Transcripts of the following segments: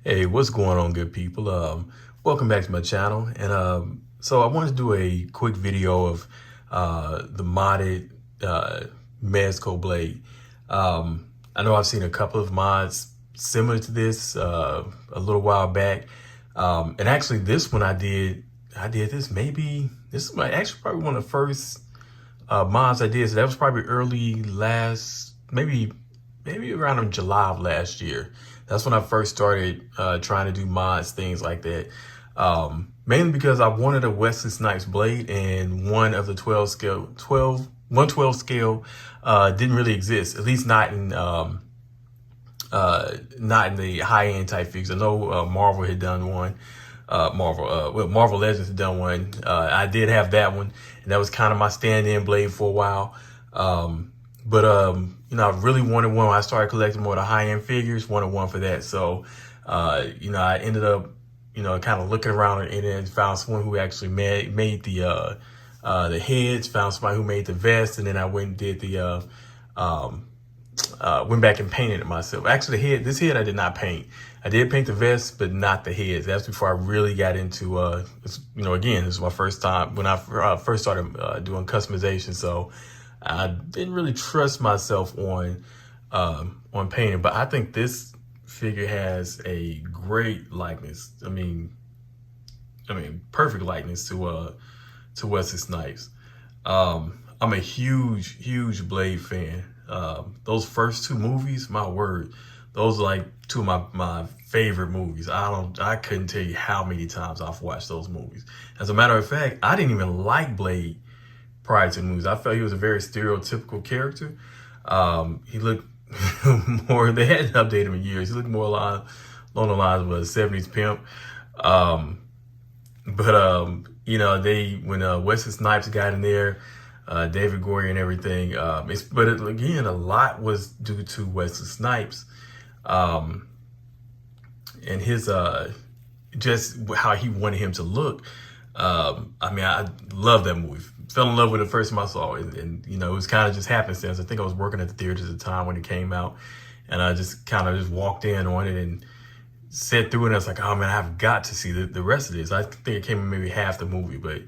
Hey, what's going on, good people? Welcome back to my channel. And so I wanted to do a quick video of the modded Mezco blade. I know I've seen a couple of mods similar to this a little while back. And actually this one I did this this is actually probably one of the first mods I did. So that was probably early maybe around in July of last year. That's when I first started trying to do mods, things like that. Mainly because I wanted a Wesley Snipes Blade, and one of the 112 scale didn't really exist, at least not in the high end type figures. I know Marvel had done one. Marvel Legends had done one. I did have that one, and that was kind of my stand-in blade for a while. You know, I really wanted one when I started collecting more of the high-end figures, wanted one for that. So, you know, I ended up, kind of looking around on the internet and found someone who actually made the heads, found somebody who made the vest, and then I went and did went back and painted it myself. Actually, this head I did not paint. I did paint the vest, but not the heads. That's before I really got into, again, this is my first time when I first started doing customization. So I didn't really trust myself on painting, but I think this figure has a great likeness. I mean, perfect likeness to Wesley Snipes. I'm a huge Blade fan. Those first two movies, my word, those are like two of my favorite movies. I couldn't tell you how many times I've watched those movies. As a matter of fact, I didn't even like Blade prior to the movies. I felt he was a very stereotypical character. He looked more, they hadn't updated him in years. He looked more along the lines of a 70s pimp. When Wesley Snipes got in there, David Goyer and everything, again, a lot was due to Wesley Snipes, and his, just how he wanted him to look. I love that movie. Fell in love with it the first time I saw it, and it was kind of just happenstance. I think I was working at the theaters at the time when it came out, and I just kind of just walked in on it and sat through it, and I was like, oh man, I've got to see the rest of this. I think it came in maybe half the movie, but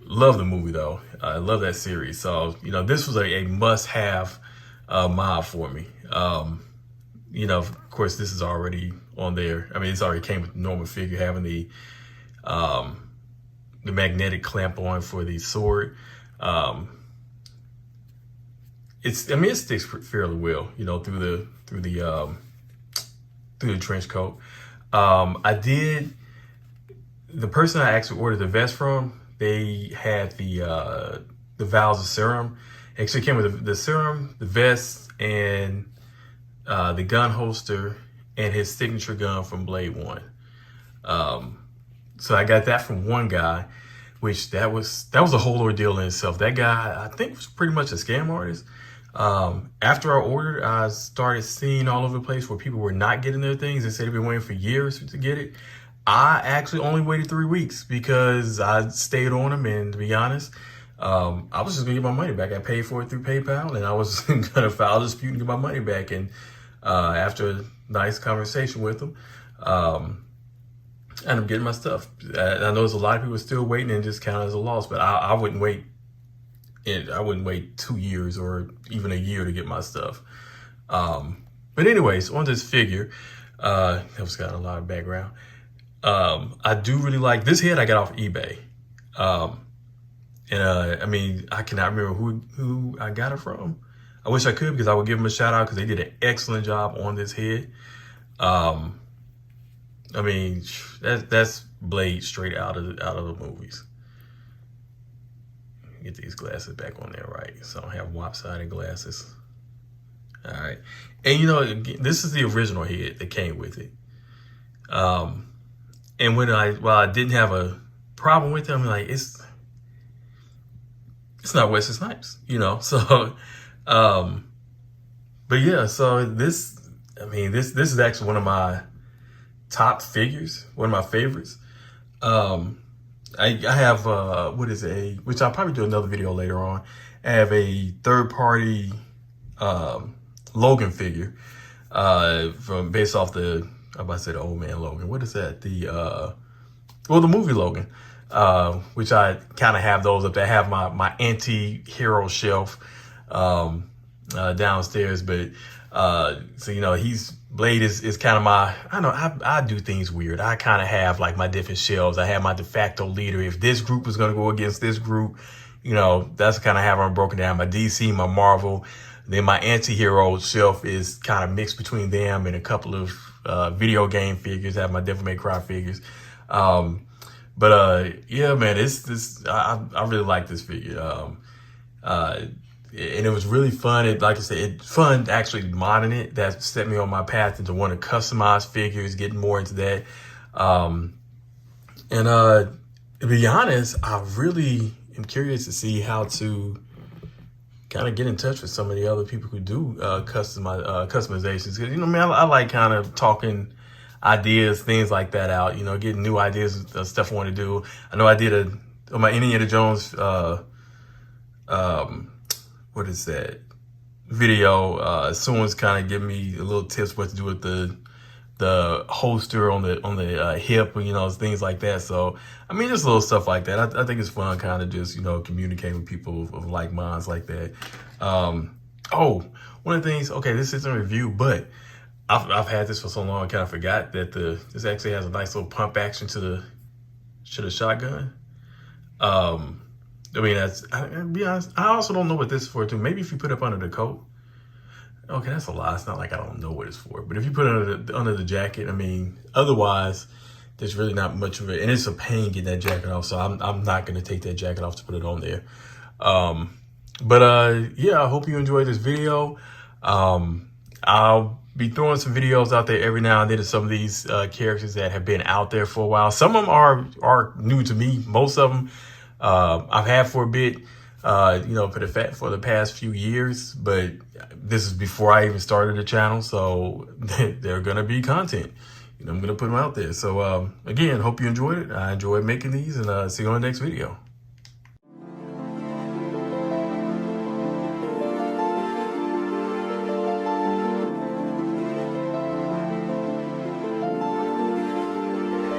love the movie though. I love that series. So, this was a must-have mod for me. Of course, this is already on there. I mean, it's already came with the normal figure, having the magnetic clamp on for the sword. It sticks fairly well, through the trench coat. The person I actually ordered the vest from, they had the vials of serum. Actually came with the serum, the vest, and the gun holster, and his signature gun from Blade 1. So I got that from one guy, which that was a whole ordeal in itself. That guy, I think, was pretty much a scam artist. After I ordered, I started seeing all over the place where people were not getting their things. They said they've been waiting for years to get it. I actually only waited 3 weeks because I stayed on them, and to be honest, I was just gonna get my money back. I paid for it through PayPal, and I was gonna file a dispute and get my money back. And after a nice conversation with them, I ended up getting my stuff. I know there's a lot of people still waiting, and just count as a loss, but I wouldn't wait. I wouldn't wait 2 years or even a year to get my stuff. But anyways, on this figure, that was got a lot of background. I do really like this head. I got off eBay. I cannot remember who I got it from. I wish I could, because I would give them a shout out, because they did an excellent job on this head. That's Blade straight out of the movies. Get these glasses back on there, right? So I don't have lopsided glasses. All right. And again, this is the original head that came with it. And while I didn't have a problem with it, I'm like, it's not Wesley Snipes, so, but yeah, so this is actually one of my top figures, one of my favorites. I have, which I'll probably do another video later on. I have a third-party Logan figure based off the I'm about to say the old man Logan. What is that? The movie Logan, which I kind of have those up there. I have my anti-hero shelf downstairs, but so Blade is kind of my, I don't know, I do things weird. I kind of have like my different shelves. I have my de facto leader. If this group is going to go against this group, that's kind of how I'm broken down. My DC, my Marvel, then my anti-hero shelf is kind of mixed between them and a couple of video game figures. I have my Devil May Cry figures. Yeah, man, I really like this figure. And it was really fun. Like I said, it's fun actually modding it. That set me on my path into wanting to customize figures, getting more into that. To be honest, I really am curious to see how to kind of get in touch with some of the other people who do customizations. I like kind of talking ideas, things like that out, getting new ideas of stuff I want to do. I know I did on my Indiana Jones, what is that video? Someone's kind of giving me a little tips what to do with the holster on the hip, things like that. So, just little stuff like that. I think it's fun kind of just, communicating with people of like minds like that. One of the things, okay, this isn't a review, but I've had this for so long, I kind of forgot that this actually has a nice little pump action to the shotgun. I'll be honest, I also don't know what this is for too. Maybe if you put it up under the coat. Okay, that's a lie. It's not like I don't know what it's for. But if you put it under the jacket, otherwise, there's really not much of it. And it's a pain getting that jacket off, so I'm not going to take that jacket off to put it on there. Yeah, I hope you enjoyed this video. I'll be throwing some videos out there every now and then of some of these characters that have been out there for a while. Some of them are new to me. Most of them I've had for a bit, for the past few years, but this is before I even started the channel. So they're going to be content, I'm going to put them out there. So, again, hope you enjoyed it. I enjoyed making these, and see you on the next video.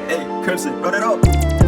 Hey, Crimson, run it up.